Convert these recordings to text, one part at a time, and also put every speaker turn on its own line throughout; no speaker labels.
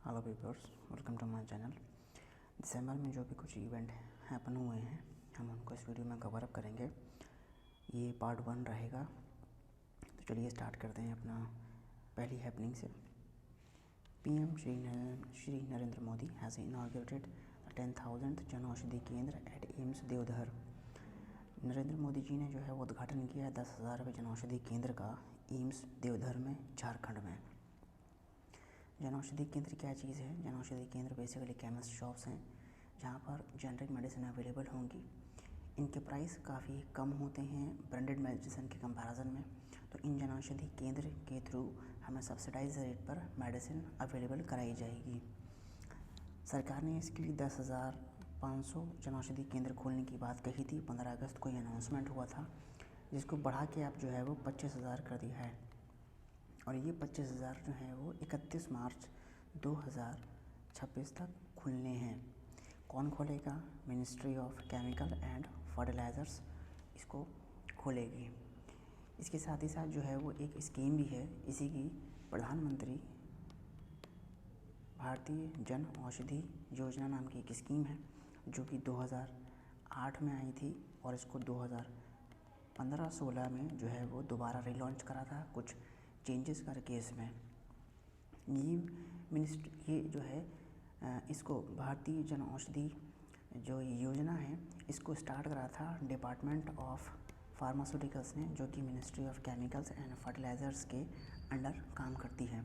Hello viewers, welcome to my channel. दिसंबर में जो भी कुछ इवेंट हैपन हुए हैं हम उनको इस वीडियो में कवर अप करेंगे। ये पार्ट 1 रहेगा। तो चलिए स्टार्ट करते हैं अपना पहली हैपनिंग से। PM Shri Narendra Modi has inaugurated 10,000th Jan Aushadhi केंद्र एट एम्स देवधर। नरेंद्र मोदी जी ने जो है वो उद्घाटन किया 10,000वें जन औषधि केंद्र का एम्स देवधर में, झारखंड में। जन औषधि केंद्र क्या चीज़ है? जन औषधि केंद्र बेसिकली केमिस्ट शॉप्स हैं जहाँ पर जेनरिक मेडिसिन अवेलेबल होंगी। इनके प्राइस काफ़ी कम होते हैं ब्रांडेड मेडिसिन के कंपैरिजन में। तो इन जन औषधि केंद्र के थ्रू हमें सब्सिडाइज रेट पर मेडिसिन अवेलेबल कराई जाएगी। सरकार ने इसके लिए 10,500 जन औषधि केंद्र खोलने की बात कही थी। 15 अगस्त को ये अनाउंसमेंट हुआ था, जिसको बढ़ा के अब जो है वो 25,000 कर दिया है। और ये 25,000 जो है वो 31 मार्च 2026 तक खुलने हैं। कौन खोलेगा? Ministry of chemical and fertilisers इसको खोलेगी। इसके साथ ही साथ जो है वो एक स्कीम भी है, इसी की प्रधानमंत्री भारतीय जन औषधि योजना नाम की एक स्कीम है जो कि 2008 में आई थी और इसको 2015-16 में जो है वो दोबारा रिलॉन्च करा था कुछ चेंजेस करके। इसमें ये जो है इसको भारतीय जन औषधि जो योजना है इसको स्टार्ट करा था डिपार्टमेंट ऑफ फार्मास्यूटिकल्स ने, जो कि ministry of chemicals and fertilisers के अंडर काम करती है।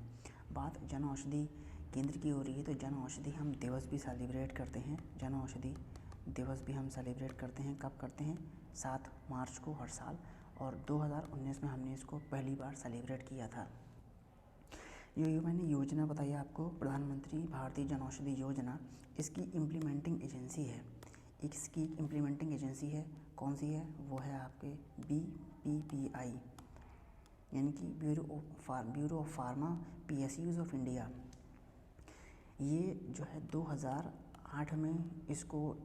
बात जन औषधि केंद्र की हो रही है तो जन औषधि हम दिवस भी सेलिब्रेट करते हैं। जन औषधि दिवस भी हम सेलिब्रेट करते हैं। कब करते हैं? 7 मार्च को हर साल। और 2019 में हमने इसको पहली बार सेलिब्रेट किया था। ये मैंने योजना बताई आपको, प्रधानमंत्री भारतीय जन औषधि योजना, इसकी इम्प्लीमेंटिंग एजेंसी है। इसकी इम्प्लीमेंटिंग एजेंसी है, कौन सी है? वो है आपके BPPI, यानी कि bureau of pharma PSUs of India. ये जो है 2008 में इसको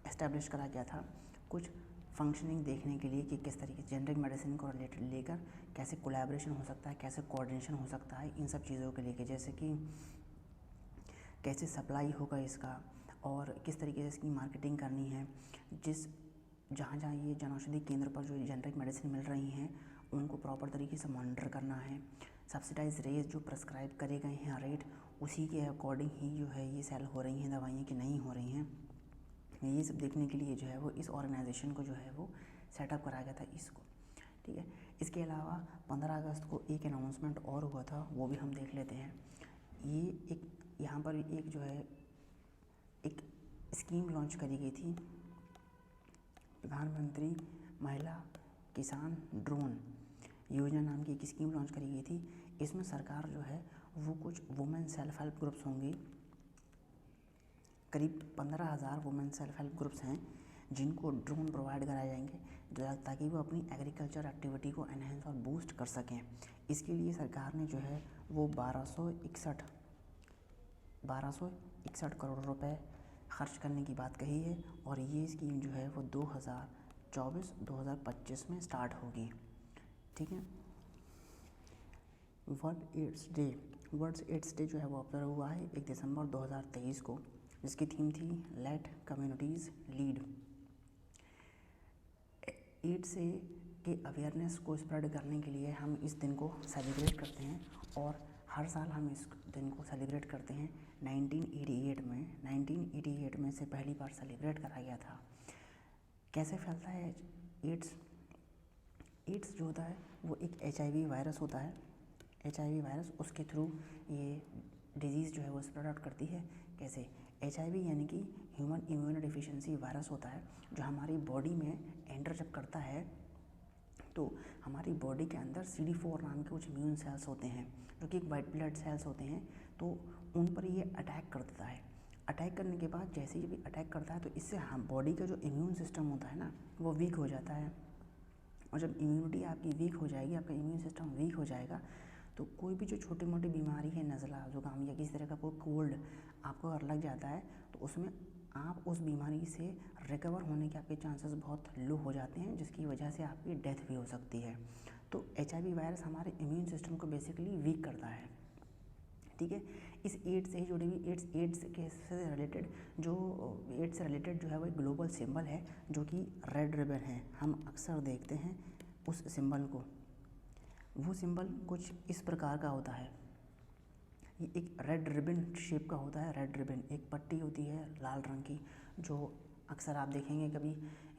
एस्टेब्लिश करा गया था कुछ फंक्शनिंग देखने के लिए कि किस तरीके से जेनरिक मेडिसिन को रिलेटेड लेकर कैसे कोलैबोरेशन हो सकता है, कैसे कोऑर्डिनेशन हो सकता है, इन सब चीज़ों के लेके, जैसे कि कैसे सप्लाई होगा इसका और किस तरीके से इसकी मार्केटिंग करनी है। जहाँ जहाँ ये जन औषधि केंद्र पर जो जेनरिक मेडिसिन मिल रही हैं उनको प्रॉपर तरीके से मॉनिटर करना है। सब्सिडाइज रेट जो प्रेस्क्राइब करे गए हैं रेट, उसी के अकॉर्डिंग ही जो है ये सेल हो रही हैं दवाइयाँ कि नहीं हो रही हैं। ये सब देखने के लिए जो है वो इस ऑर्गेनाइजेशन को जो है वो सेटअप कराया गया था इसको, ठीक है। इसके अलावा 15 अगस्त को एक अनाउंसमेंट और हुआ था, वो भी हम देख लेते हैं। ये एक यहाँ पर एक जो है एक स्कीम लॉन्च करी गई थी, प्रधानमंत्री महिला किसान ड्रोन योजना नाम की एक स्कीम लॉन्च करी गई थी। इसमें सरकार जो है वो कुछ वुमेन सेल्फ हेल्प ग्रुप्स होंगी, करीब 15,000 वुमेन सेल्फ हेल्प ग्रुप्स हैं जिनको ड्रोन प्रोवाइड कराए जाएंगे ताकि वो अपनी एग्रीकल्चर एक्टिविटी को एनहेंस और बूस्ट कर सकें। इसके लिए सरकार ने जो है वो 1261 करोड़ रुपए खर्च करने की बात कही है। और ये स्कीम जो है वो 2024-2025 में स्टार्ट होगी, ठीक है। वर्ल्ड एड्स डे जो है वो ऑब्जर्व हुआ है 1 दिसंबर 2023 को, जिसकी थीम थी लेट कम्युनिटीज़ लीड। एड्स के अवेयरनेस को स्प्रेड करने के लिए हम इस दिन को सेलिब्रेट करते हैं और हर साल हम इस दिन को सेलिब्रेट करते हैं। 1988 में से पहली बार सेलिब्रेट करा गया था। कैसे फैलता है एड्स? एड्स जो होता है वो एक HIV वायरस होता है। HIV वायरस, उसके थ्रू ये डिजीज़ जो है वो स्प्रेड आउट करती है। कैसे? HIV यानी कि ह्यूमन इम्यूनो डिफिशियंसी वायरस होता है, जो हमारी बॉडी में एंटर जब करता है तो हमारी बॉडी के अंदर CD4 नाम के कुछ इम्यून सेल्स होते हैं जो कि वाइट ब्लड सेल्स होते हैं, तो उन पर ये अटैक कर देता है। अटैक करने के बाद जैसे ही भी अटैक करता है तो इससे हम बॉडी का जो इम्यून सिस्टम होता है ना वो वीक हो जाता है। और जब इम्यूनिटी आपकी वीक हो जाएगी, आपका इम्यून सिस्टम वीक हो जाएगा, तो कोई भी जो छोटी मोटी बीमारी है, नज़ला, जुकाम या किसी तरह का कोई कोल्ड आपको अगर लग जाता है तो उसमें आप उस बीमारी से रिकवर होने के आपके चांसेस बहुत लो हो जाते हैं, जिसकी वजह से आपकी डेथ भी हो सकती है। तो HIV वायरस हमारे इम्यून सिस्टम को बेसिकली वीक करता है, ठीक है। इस एड्स से ही जुड़ी हुई एड्स के से रिलेटेड जो एड्स से रिलेटेड जो है वो एक ग्लोबल सिंबल है जो कि रेड रिबन है। हम अक्सर देखते हैं उस सिंबल को। वो सिंबल कुछ इस प्रकार का होता है, ये एक रेड रिबन शेप का होता है। रेड रिबन एक पट्टी होती है लाल रंग की, जो अक्सर आप देखेंगे कभी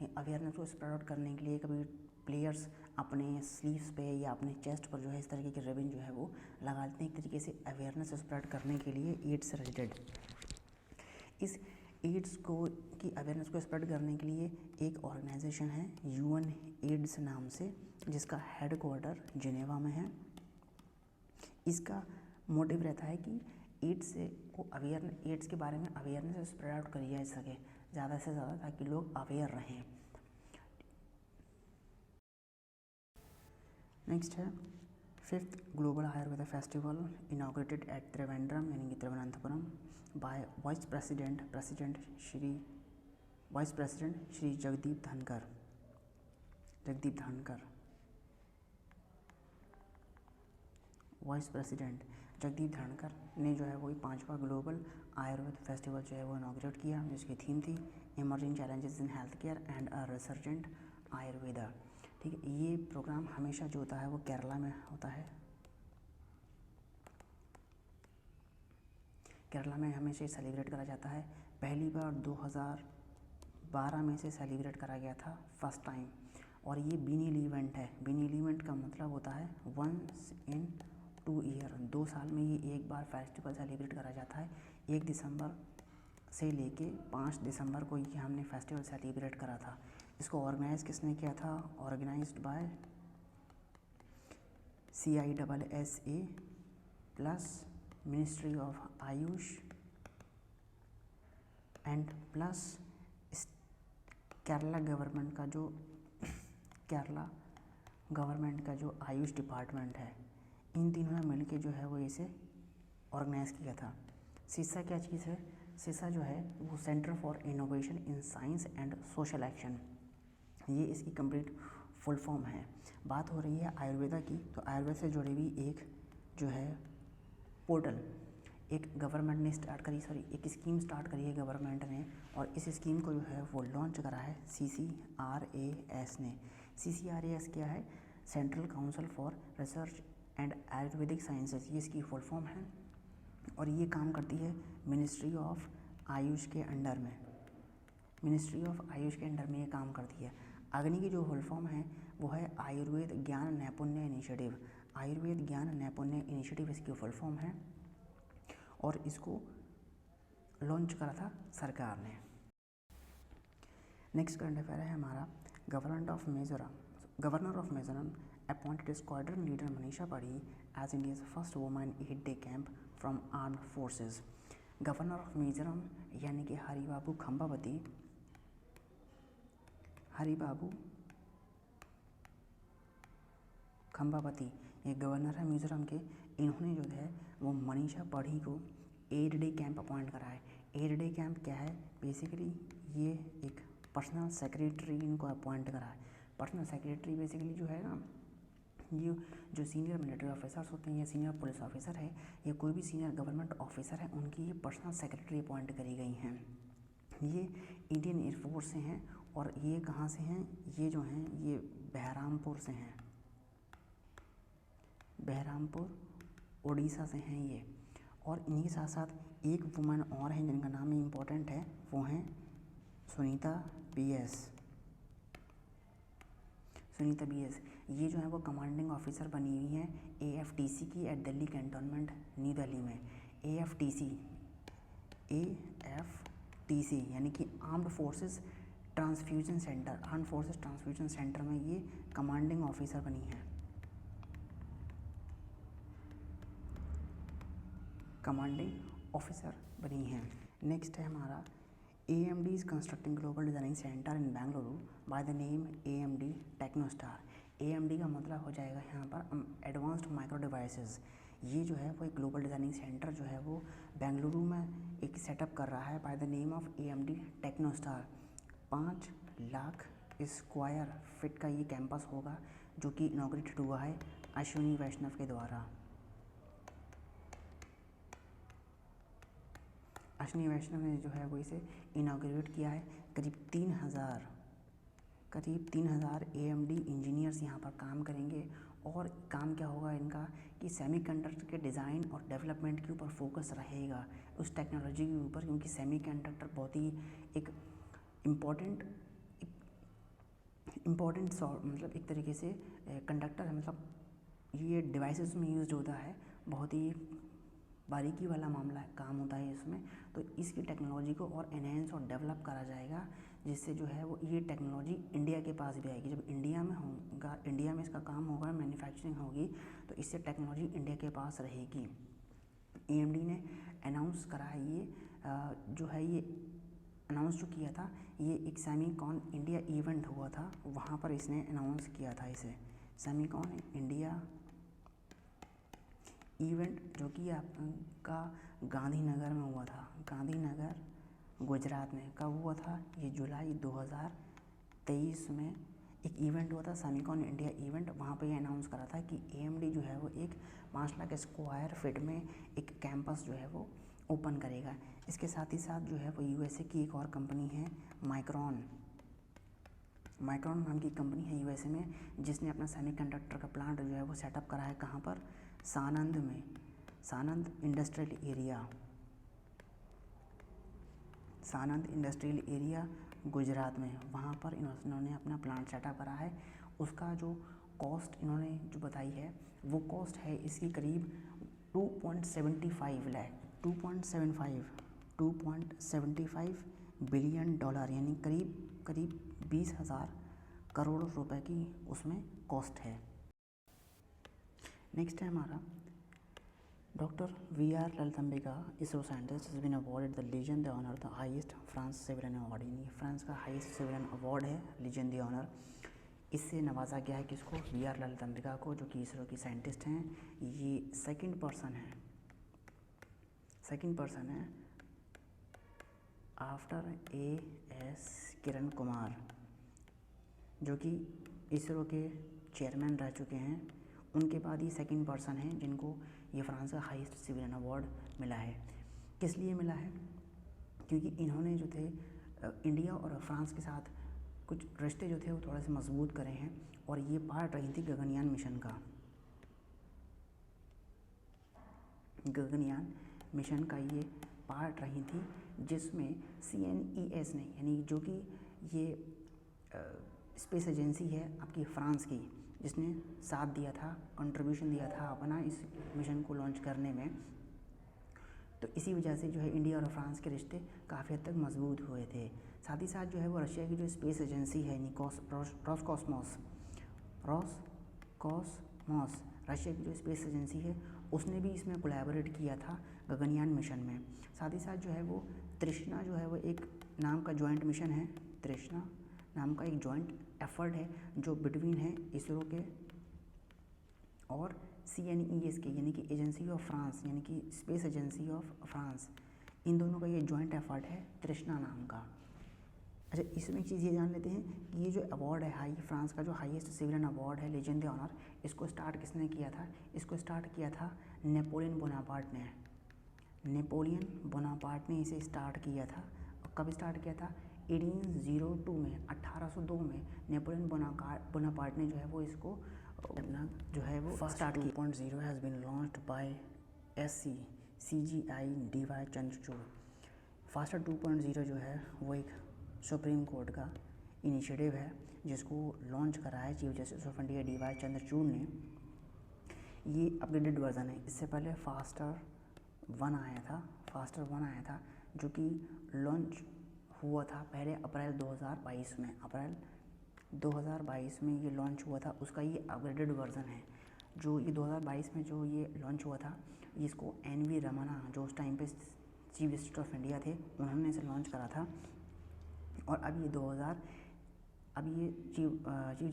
अवेयरनेस को स्प्रेड आउट करने के लिए कभी प्लेयर्स अपने स्लीव्स पे या अपने चेस्ट पर जो है इस तरीके की रिबन जो है वो लगाते हैं, एक तरीके से अवेयरनेस स्प्रेड करने के लिए एड्स से रिलेटेड। इस एड्स को की अवेयरनेस को स्प्रेड करने के लिए एक ऑर्गेनाइजेशन है UN एड्स नाम से, जिसका हेडक्वार्टर जिनेवा में है। इसका मोटिव रहता है कि एड्स के बारे में अवेयरनेस स्प्रेड आउट किया जा सके ज़्यादा से ज़्यादा, ताकि लोग अवेयर रहें। नेक्स्ट है 5th global Ayurveda festival inaugurated at Trivandrum यानी कि Thiruvananthapuram by vice president Shri Jagdeep Dhankhar. Vice president Jagdeep धनकर ने जो है वही 5वां ग्लोबल आयुर्वेद फेस्टिवल जो है वो इनॉग्रेट किया, जिसकी थीम थी emerging challenges in health care and a resurgent Ayurveda. ठीक है, ये प्रोग्राम हमेशा जो होता है वो केरला में होता है। केरला में हमेशा सेलिब्रेट करा जाता है। पहली बार 2012 में से सेलिब्रेट करा गया था फर्स्ट टाइम, और ये बिनियल इवेंट है। बिनियल इवेंट का मतलब होता है वंस इन 2 ईयर, 2 साल में ये एक बार फेस्टिवल सेलिब्रेट करा जाता है। 1 दिसंबर से लेके 5 दिसंबर को ये हमने फेस्टिवल सेलिब्रेट करा था। इसको ऑर्गेनाइज किसने किया था? Organised by CISSA plus ministry of AYUSH and plus Kerala government का जो आयुष डिपार्टमेंट है, इन तीनों ने मिलकर जो है वो इसे ऑर्गेनाइज किया था। सीसा क्या चीज़ है? सीसा जो है वो centre for innovation in science and social action, ये इसकी कंप्लीट फुल फॉर्म है। बात हो रही है आयुर्वेदा की, तो आयुर्वेद से जुड़ी हुई एक जो है पोर्टल एक गवर्नमेंट ने एक स्कीम स्टार्ट करी है गवर्नमेंट ने, और इस स्कीम को जो है वो लॉन्च करा है CCRAS ने। CCRAS क्या है? Central council for research and Ayurvedic sciences, ये इसकी फुल फॉर्म है, और ये काम करती है मिनिस्ट्री ऑफ आयुष के अंडर में। ये काम करती है। अग्नि की जो फुल फॉर्म है वो है आयुर्वेद ज्ञान नैपुण्य इनिशिएटिव। आयुर्वेद ज्ञान नैपुण्य इनिशिएटिव इसकी फुल फॉर्म है, और इसको लॉन्च करा था सरकार ने। नेक्स्ट करंट अफेयर है हमारा governor of Mizoram appointed squadron leader Manisha Padhi as India's first women 8 de camp from armed forces. Governor of Mizoram यानी कि हरिबाबू खंबापति ये गवर्नर है मिजोरम के। इन्होंने जो है वो मनीषा पाड़ी को 8 डे कैंप अपॉइंट करा है। 8 डे कैंप क्या है? बेसिकली ये एक पर्सनल सेक्रेटरी इनको अपॉइंट करा है। पर्सनल सेक्रेटरी बेसिकली जो है ना, ये जो सीनियर मिलिट्री ऑफिसर्स होते हैं या सीनियर पुलिस ऑफिसर है या कोई भी सीनियर गवर्नमेंट ऑफिसर है, उनकी ये पर्सनल सेक्रेटरी अपॉइंट करी गई हैं। ये इंडियन एयरफोर्स से हैं, और ये कहाँ से हैं? ये जो हैं ये बहरामपुर से हैं, उड़ीसा से हैं ये। और इन्हीं साथ साथ एक वुमेन और हैं जिनका नाम इम्पोर्टेंट है, वो हैं सुनीता BS। ये जो है वो कमांडिंग ऑफिसर बनी हुई हैं AFTC की at Delhi cantonment New Delhi में। AFTC यानी कि आर्म्ड फोर्सेस ट्रांसफ्यूजन सेंटर में ये कमांडिंग ऑफिसर बनी हैं। नेक्स्ट है हमारा AMD is constructing global designing center in Bengaluru by the name AMD Technostar। AMD का मतलब हो जाएगा यहाँ पर एडवांस्ड माइक्रो डिवाइसेस। ये जो है वो एक ग्लोबल डिज़ाइनिंग सेंटर जो है वो बेंगलुरु में एक सेटअप कर रहा है by the name of AMD टेक्नोस्टार। 5 lakh square feet का ये कैंपस होगा, जो कि इनॉग्रेटेड हुआ है अश्विनी वैष्णव के द्वारा। अश्विनी वैष्णव ने जो है वो इसे इनाग्रेट किया है। करीब 3,000 AMD इंजीनियर्स यहाँ पर काम करेंगे। और काम क्या होगा इनका कि सेमीकंडक्टर के डिज़ाइन और डेवलपमेंट के ऊपर फोकस रहेगा, उस टेक्नोलॉजी के ऊपर, क्योंकि सेमीकंडक्टर बहुत ही एक इम्पॉर्टेंट मतलब एक तरीके से कंडक्टर है, मतलब ये डिवाइसेस में यूज़ होता है, बहुत ही बारीकी वाला मामला है, काम होता है इसमें। तो इसकी टेक्नोलॉजी को और एनहेंस और डेवलप करा जाएगा, जिससे जो है वो ये टेक्नोलॉजी इंडिया के पास भी आएगी। जब इंडिया में होगा, इंडिया में इसका काम होगा, मैन्युफैक्चरिंग होगी, तो इससे टेक्नोलॉजी इंडिया के पास रहेगी। AMD ने अनाउंस करा है ये जो है ये अनाउंस जो किया था, ये एक सेमीकॉन इंडिया इवेंट हुआ था, वहाँ पर इसने अनाउंस किया था इसे, सेमीकॉन इंडिया इवेंट, जो कि आपका गांधीनगर में हुआ था, गांधीनगर गुजरात में। कब हुआ था? ये जुलाई 2023 में एक इवेंट हुआ था, सेमीकॉन इंडिया इवेंट। वहाँ पे ये अनाउंस करा था कि AMD जो है वो एक 5 लाख स्क्वायर फीट में एक कैंपस जो है वो ओपन करेगा। इसके साथ ही साथ जो है वो USA की एक और कंपनी है, माइक्रॉन नाम की कंपनी है USA में, जिसने अपना सेमीकंडक्टर का प्लांट जो है वो सेटअप करा है। कहाँ पर? सानंद में, सानंद इंडस्ट्रियल एरिया गुजरात में, वहाँ पर इन्होंने अपना प्लांट सेटअप करा है। उसका जो कॉस्ट इन्होंने जो बताई है, वो कॉस्ट है इसकी करीब 2.75 बिलियन डॉलर, यानी करीब 20,000 करोड़ रुपए की उसमें कॉस्ट है। नेक्स्ट है हमारा doctor VR Lalithambika, ISRO scientist, has been awarded the legion the honour, the highest France civilian award. यानी फ्रांस का हाईएस्ट सिविलियन अवार्ड है लीजन द ऑनर। इससे नवाजा गया है किसको? VR ललितंबिका को, जो कि इसरो की साइंटिस्ट हैं। ये सेकंड पर्सन है आफ्टर AS किरण कुमार, जो कि इसरो के चेयरमैन रह चुके हैं। उनके बाद ये सेकंड पर्सन है जिनको ये फ्रांस का हाईएस्ट सिविलियन अवार्ड मिला है। किस लिए मिला है? क्योंकि इन्होंने जो थे इंडिया और फ्रांस के साथ कुछ रिश्ते जो थे वो थोड़े से मजबूत करे हैं, और ये पार्ट रही थी गगनयान मिशन का ये पार्ट रही थी, जिसमें CNES ने, यानी जो कि ये स्पेस एजेंसी है आपकी फ्रांस की, जिसने साथ दिया था, कंट्रीब्यूशन दिया था अपना इस मिशन को लॉन्च करने में। तो इसी वजह से जो है इंडिया और फ्रांस के रिश्ते काफ़ी हद तक मजबूत हुए थे। साथ ही साथ जो है वो रशिया की जो स्पेस एजेंसी है, यानी रॉसकॉस्मोस, रशिया की जो स्पेस एजेंसी है, उसने भी इसमें कोलैबोरेट किया था गगनयान मिशन में। साथ ही साथ जो है वो तृष्णा जो है वो एक नाम का जॉइंट मिशन है, तृष्णा नाम का एक जॉइंट एफर्ट है जो बिटवीन है इसरो के और CNES के, यानी कि एजेंसी ऑफ फ्रांस, यानी कि स्पेस एजेंसी ऑफ फ्रांस। इन दोनों का ये जॉइंट एफर्ट है तृष्णा नाम का। अच्छा, इसमें एक चीज़ ये जान लेते हैं कि ये जो अवार्ड है फ्रांस का जो हाईएस्ट सिविलियन अवार्ड है, लीजन द ऑनर, इसको स्टार्ट किसने किया था? इसको स्टार्ट किया था नेपोलियन बोनापार्ट ने इसे स्टार्ट किया था। और कब स्टार्ट किया था? 1802 में नेपोलियन बोनापार्ट ने जो है वो इसको जो है वो स्टार्ट किया। 2.0 has been launched by CGI DY Chandrachud. Faster 2.0 जो है वो एक सुप्रीम कोर्ट का इनिशिएटिव है, जिसको लॉन्च करा है chief justice of India DY Chandrachud ने। ये अपग्रेडेड वर्जन है। इससे पहले फास्टर 1 आया था, जो कि लॉन्च हुआ था पहले अप्रैल 2022 में ये लॉन्च हुआ था। उसका ये अपग्रेडेड वर्जन है। जो ये 2022 में जो ये लॉन्च हुआ था, इसको NV रमना, जो उस टाइम पे चीफ जस्टिस ऑफ इंडिया थे, उन्होंने इसे लॉन्च करा था। और अब ये चीफ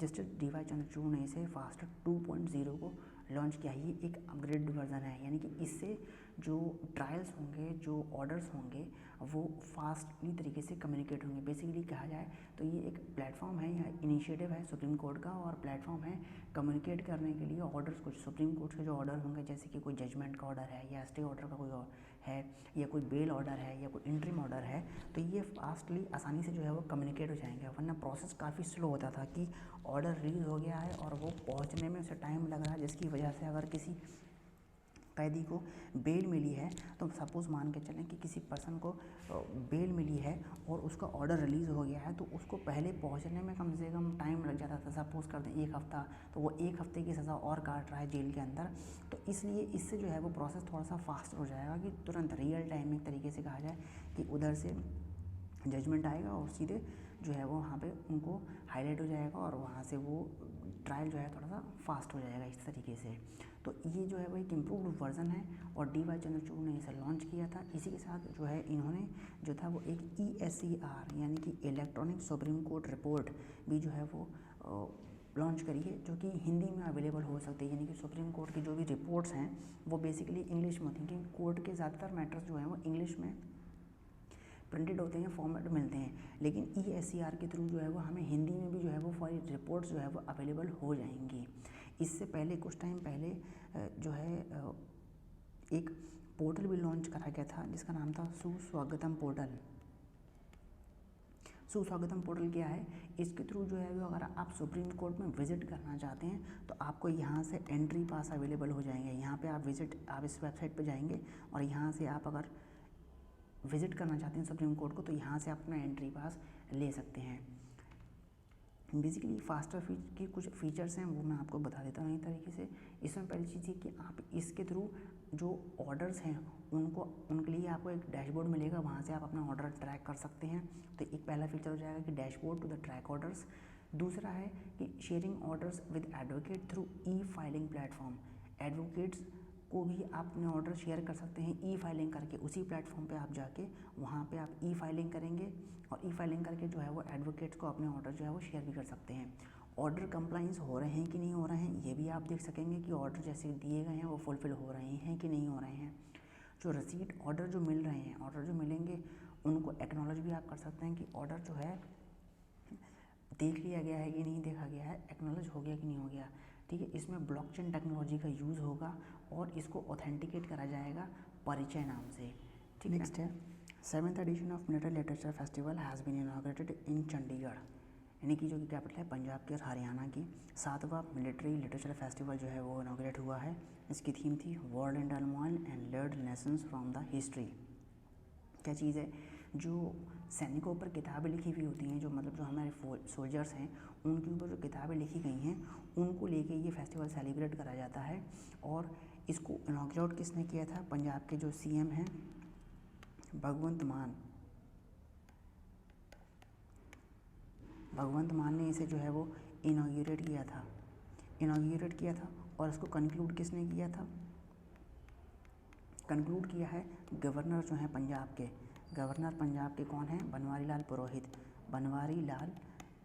जस्टिस DY चंद्रचूड़ ने इसे फास्टर 2.0 को लॉन्च किया। ये एक अपग्रेड वर्जन है, यानी कि इससे जो ट्रायल्स होंगे, जो ऑर्डर्स होंगे, वो फास्टली तरीके से कम्युनिकेट होंगे। बेसिकली कहा जाए तो ये एक प्लेटफॉर्म है या इनिशिएटिव है सुप्रीम कोर्ट का, और प्लेटफॉर्म है कम्युनिकेट करने के लिए ऑर्डर्स, कुछ सुप्रीम कोर्ट के जो ऑर्डर होंगे, जैसे कि कोई जजमेंट का ऑर्डर है या स्टे ऑर्डर का कोई है या कोई बेल ऑर्डर है या कोई इंटरिम ऑर्डर है, तो ये फास्टली आसानी से जो है वो कम्युनिकेट हो जाएंगे। वरना प्रोसेस काफ़ी स्लो होता था कि ऑर्डर रिलीज़ हो गया है और वो पहुंचने में उसे टाइम लग रहा है, जिसकी वजह से अगर किसी कैदी को बेल मिली है, तो सपोज़ मान के चलें कि किसी पर्सन को बेल मिली है और उसका ऑर्डर रिलीज़ हो गया है, तो उसको पहले पहुंचने में कम से कम टाइम लग जाता था। सपोज़ कर दें 1 हफ़्ता, तो वो 1 हफ़्ते की सज़ा और काट रहा है जेल के अंदर। तो इसलिए इससे जो है वो प्रोसेस थोड़ा सा फास्ट हो जाएगा कि तुरंत रियल टाइम में, एक तरीके से कहा जाए कि उधर से जजमेंट आएगा और सीधे जो है वो वहाँ पे उनको हाईलाइट हो जाएगा और वहाँ से वो ट्रायल जो है थोड़ा सा फास्ट हो जाएगा इस तरीके से। तो ये जो है वो एक इम्प्रूव्ड वर्जन है और DY चंद्रचूड़ ने इसे लॉन्च किया था। इसी के साथ जो है इन्होंने जो था वो एक ESER यानी कि इलेक्ट्रॉनिक सुप्रीम कोर्ट रिपोर्ट भी जो है वो लॉन्च करी है, जो कि हिंदी में अवेलेबल हो सकती है। यानी कि सुप्रीम कोर्ट की जो भी रिपोर्ट्स हैं वो बेसिकली इंग्लिश में होती हैं, क्योंकि कोर्ट के ज़्यादातर मैटर्स जो हैं वो इंग्लिश में प्रिंटेड होते हैं, फॉर्मेट मिलते हैं, लेकिन ESER के थ्रू जो है वो हमें हिंदी में भी जो है वो सारी रिपोर्ट्स जो है वो अवेलेबल हो जाएंगी। इससे पहले कुछ टाइम पहले जो है एक पोर्टल भी लॉन्च करा गया था जिसका नाम था सुस्वागतम पोर्टल। सुस्वागतम पोर्टल क्या है? इसके थ्रू जो है वो अगर आप सुप्रीम कोर्ट में विजिट करना चाहते हैं तो आपको यहाँ से एंट्री पास अवेलेबल हो जाएंगे। यहाँ पे आप इस वेबसाइट पे जाएंगे और यहाँ से आप अगर विजिट करना चाहते हैं सुप्रीम कोर्ट को, तो यहाँ से आप अपना एंट्री पास ले सकते हैं। बेसिकली फास्टर की कुछ फीचर्स हैं वो मैं आपको बता देता हूँ एक तरीके से। इसमें पहली चीज़ ये कि आप इसके थ्रू जो ऑर्डर्स हैं उनके लिए आपको एक डैशबोर्ड मिलेगा, वहाँ से आप अपना ऑर्डर ट्रैक कर सकते हैं। तो एक पहला फीचर हो जाएगा कि dashboard to the track orders. दूसरा है कि sharing orders with advocate through e filing platform. Advocates को भी आप अपने ऑर्डर शेयर कर सकते हैं E-फाइलिंग करके। उसी प्लेटफॉर्म पे आप जाके वहाँ पे आप E-फाइलिंग करेंगे और E-फाइलिंग करके जो है वो एडवोकेट्स को अपने ऑर्डर जो है वो शेयर भी कर सकते हैं। ऑर्डर कंप्लाइंस हो रहे हैं कि नहीं हो रहे हैं, ये भी आप देख सकेंगे कि ऑर्डर जैसे दिए गए हैं वो फुलफिल हो रहे हैं कि नहीं हो रहे हैं। जो रिसीट ऑर्डर जो मिल रहे हैं, ऑर्डर जो मिलेंगे उनको एक्नॉलेज भी आप कर सकते हैं कि ऑर्डर जो है देख लिया गया है कि नहीं देखा गया है, एक्नॉलेज हो गया कि नहीं हो गया। ठीक है, इसमें ब्लॉकचेन टेक्नोलॉजी का यूज़ होगा और इसको ऑथेंटिकेट करा जाएगा परिचय नाम से। ठीक है। नेक्स्ट है 7th edition of military literature festival has been inaugurated in Chandigarh, यानी कि जो कि कैपिटल है पंजाब की और हरियाणा की। 7वां मिलिट्री लिटरेचर फेस्टिवल जो है वो इनॉग्रेट हुआ है। इसकी थीम थी world and turmoil and learn lessons from the history. क्या चीज़ है? जो सैनिकों पर किताबें लिखी हुई होती हैं, जो मतलब जो हमारे सोल्जर्स हैं उनके ऊपर जो किताबें लिखी गई हैं उनको लेके ये फेस्टिवल सेलिब्रेट करा जाता है। और इसको इनॉग्रेट किसने किया था? पंजाब के जो CM हैं भगवंत मान ने इसे जो है वो इनॉग्रेट किया था। और इसको कंक्लूड किसने किया था? कंक्लूड किया है गवर्नर जो हैं पंजाब के। गवर्नर पंजाब के कौन हैं? बनवारी लाल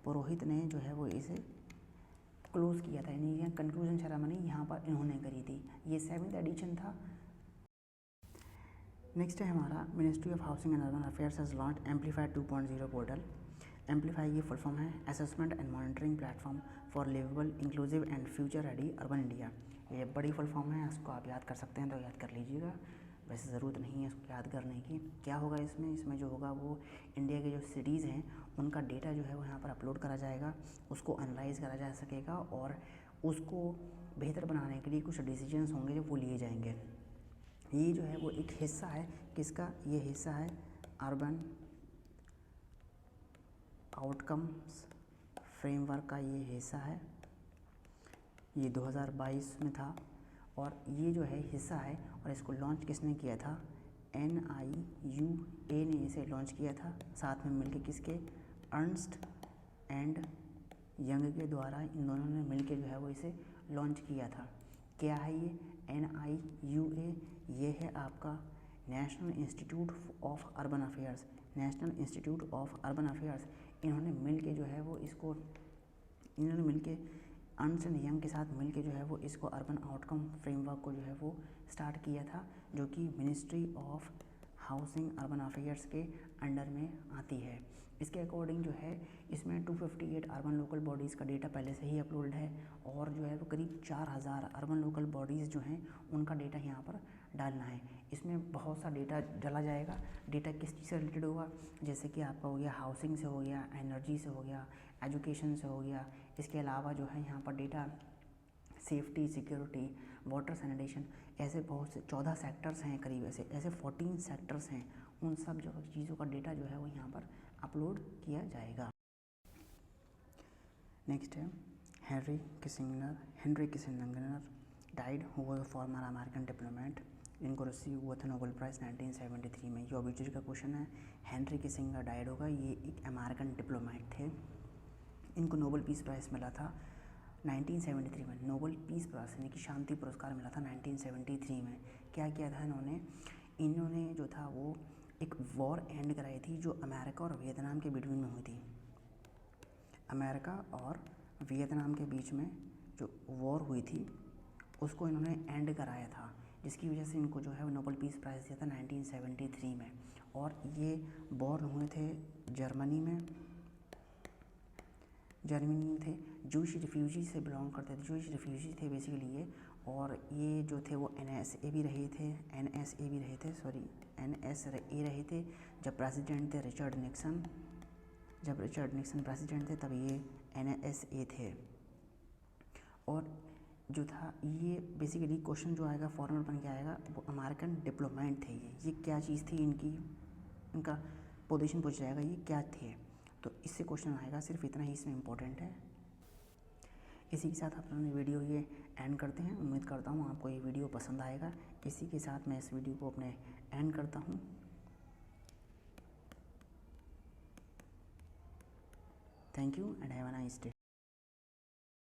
पुरोहित ने जो है वो इसे क्लोज़ किया था, यानी कंक्लूजन सेरेमनी यहाँ पर इन्होंने करी थी। ये 7th एडिशन था। नेक्स्ट है हमारा ministry of housing and urban affairs has launch amplify 2.0 portal. Amplify ये फुल फॉर्म है assessment and monitoring platform for liveable inclusive and future ready urban India. ये बड़ी फुल फॉर्म है, इसको आप याद कर सकते हैं तो याद कर लीजिएगा, वैसे ज़रूरत नहीं है इसको याद करने की। क्या होगा इसमें जो होगा वो इंडिया के जो सिटीज़ हैं उनका डेटा जो है वो यहाँ पर अपलोड करा जाएगा, उसको एनालाइज करा जा सकेगा और उसको बेहतर बनाने के लिए कुछ डिसीजंस होंगे जो वो लिए जाएंगे। ये जो है वो एक हिस्सा है किसका? ये हिस्सा है अर्बन आउटकम्स फ्रेमवर्क का, ये हिस्सा है। ये 2022 में था और ये जो है हिस्सा है और इसको लॉन्च किसने किया था? NIUA ने इसे लॉन्च किया था, साथ में मिलके किसके? अर्नस्ट एंड यंग के द्वारा इन दोनों ने मिलके जो है वो इसे लॉन्च किया था। क्या है ये NIUA? ये है आपका national institute of urban affairs. National institute of urban affairs इन्होंने मिलके जो है वो इन्होंने मिलके अर्नस्ट एंड यंग के साथ मिलके जो है वो इसको अर्बन आउटकम फ्रेमवर्क को जो है वो स्टार्ट किया था, जो कि ministry of housing urban affairs के अंडर में आती है। इसके अकॉर्डिंग जो है इसमें 258 अर्बन लोकल बॉडीज़ का डेटा पहले से ही अपलोड है, और जो है वो करीब 4000 अर्बन लोकल बॉडीज़ जो हैं उनका डेटा यहाँ पर डालना है। इसमें बहुत सा डेटा डाला जाएगा। डेटा किस चीज़ से रिलेटेड होगा, जैसे कि आपका हो गया हाउसिंग से, हो गया एनर्जी से, हो गया एजुकेशन से, हो गया। इसके अलावा जो है यहाँ पर data safety, security, water sanitation, ऐसे बहुत से 14 सेक्टर्स हैं, करीब ऐसे 14 सेक्टर्स हैं। उन सब जो चीज़ों का डेटा जो है वो यहाँ पर अपलोड किया जाएगा। नेक्स्ट है Henry Kissinger died, who was a former American diplomat, इनको रिसीव हुआ था नोबेल प्राइज़ 1973 में। ये ऑब्जेक्टिव का क्वेश्चन है। हेनरी किसिंगर डाइड होगा, ये एक अमेरिकन डिप्लोमेट थे। इनको नोबेल पीस प्राइज़ मिला था 1973 में। नोबेल पीस प्राइज़ यानी कि शांति पुरस्कार मिला था 1973 में। क्या किया था इन्होंने जो था वो एक वॉर एंड कराई थी जो अमेरिका और वियतनाम के बिटवीन में हुई थी। अमेरिका और वियतनाम के बीच में जो वॉर हुई थी उसको इन्होंने एंड कराया था, जिसकी वजह से इनको जो है वो नोबेल पीस प्राइज़ दिया था 1973 में। और ये बॉर्न हुए थे जर्मनी में थे। जूश रिफ्यूजी से बिलोंग करते थे, जूश रिफ्यूजी थे बेसिकली ये। और ये जो थे वो NSA भी रहे थे, NSA रहे थे जब प्रेसिडेंट थे रिचर्ड निक्सन। जब रिचर्ड निक्सन प्रेसिडेंट थे तब ये NSA थे। और जो था ये बेसिकली क्वेश्चन जो आएगा फॉर्मर बन के आएगा, वो अमेरिकन डिप्लोमेट थे। ये क्या चीज़ थी इनका पोजीशन पूछ जाएगा, ये क्या थे, तो इससे क्वेश्चन आएगा। सिर्फ इतना ही इसमें इम्पोर्टेंट है। इसी के साथ अपने वीडियो ये एंड करते हैं। उम्मीद करता हूँ आपको ये वीडियो पसंद आएगा। इसी के साथ मैं इस वीडियो को अपने एंड करता हूँ। Thank you and have a nice day.